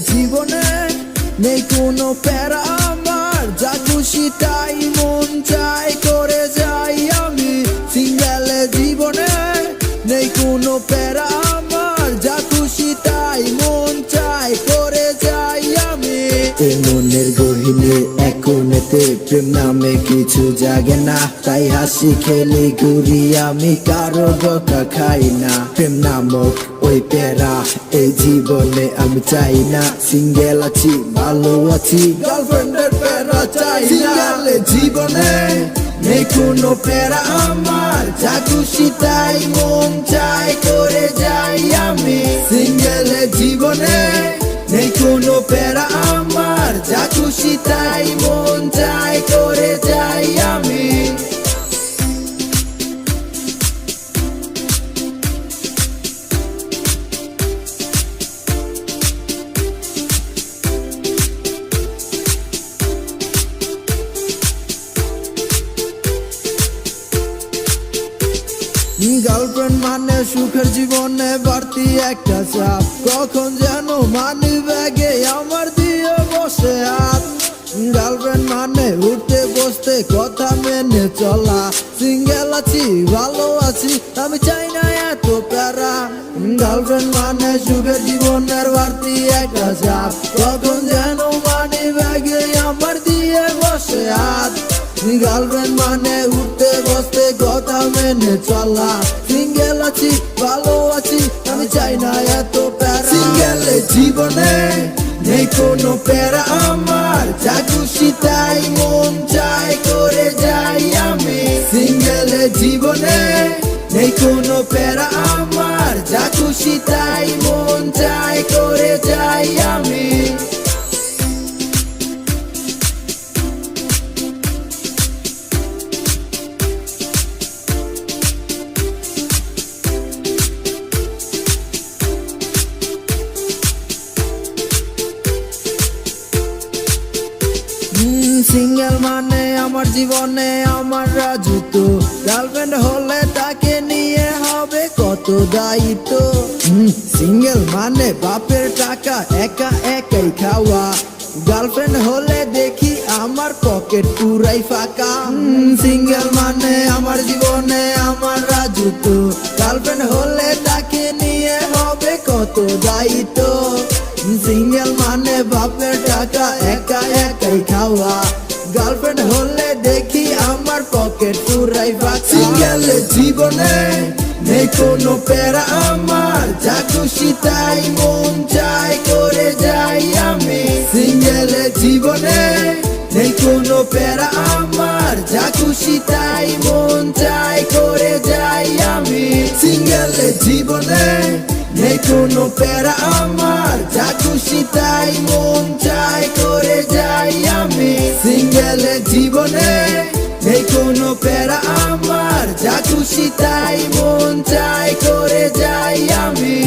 জীবনে নেই কোনো প্যারা আমার, যা খুশি তাই মন চাই করে যাই আমি। সিঙ্গেলে জীবনে নেই কোনো প্যারা আমার, যা খুশি তাই মন চাই করে যাই আমি। এই মনের গহীনে এক কোণেতে প্রেম নামে কিছু জাগে না, তাই হাসি খেলি ঘুরি আমি, কারো বকা খাই না। প্রেম নামক ওই প্যারা এই জীবনে আমি চাই না। সিঙ্গেল আছি ভালো আছি, গার্লফ্রেন্ডের প্যারা চাই না। সিঙ্গেলে জীবনে নেই কোনো প্যারা আমার, যা খুশি তাই মন চাই করে যাই আমি। সিঙ্গেলে জীবনে নেই কোনো প্যারা আমার, যা খুশি তাই মন চাই করে যাই আমি। গার্লফ্রেন্ড মানে সুখের জীবনে বাড়তি একটা চাপ, কখন যেন মানি ব্যাগে আমার দিয়ে বসে হাত। গার্লফ্রেন্ড মানে উঠতে বসতে কথা মেনে চলা, সিঙ্গেল আছি ভালো আছি আমি চাই না এত প্যারা। গার্লফ্রেন্ড মানে সুখের জীবনের বাড়তি একটা চাপ, কখন যেন মানি ব্যাগে আমার দিয়ে বসে হাত। গার্লফ্রেন্ড মানে উঠতে বসতে কথা মেনে চলা, সিঙ্গেল আছি ভালো আছি আমি চাই না এত প্যারা। সিঙ্গেলে জীবনে নেই কোনো প্যারা আমার, যা খুশি তাই মন চাই করে যাই আমি। সিঙ্গেলে জীবনে নেই কোনো প্যারা আমার, যা খুশি তাই মন চাই করে যাই আমি। সিঙ্গেল মানে আমার জীবনে আমার রাজত্ব, গার্লফ্রেন্ড হলে তাকে নিয়ে হবে কত দায়িত্ব। সিঙ্গেল মানে বাপের টাকা একা একাই খাওয়া, গার্লফ্রেন্ড হলে দেখি আমার পকেট পুরাই ফাঁকা। সিঙ্গেল মানে আমার জীবনে আমার রাজত্ব, গার্লফ্রেন্ড হলে তাকে নিয়ে হবে কত দায়িত্ব। সিঙ্গেল মানে বাপের টাকা একা একাই খাওয়া, গার্লফ্রেন্ড হলে দেখি আমার পকেট পুরাই ফাঁকা। সিঙ্গেলে জীবনে নেই কোনো প্যারা আমার, যা খুশি তাই মন চাই করে যাই আমি। সিঙ্গেলে জীবনে নেই কোনো প্যারা আমার, যা খুশি তাই মন চাই করে যাই আমি। সিঙ্গেলে জীবনে নেই কোনো প্যারা আমার, যা খুশি তাই মন চাই করে যাই আমি। সিঙ্গেলে জীবনে নেই কোনো প্যারা আমার, যা খুশি তাই মন চাই করে যাই আমি।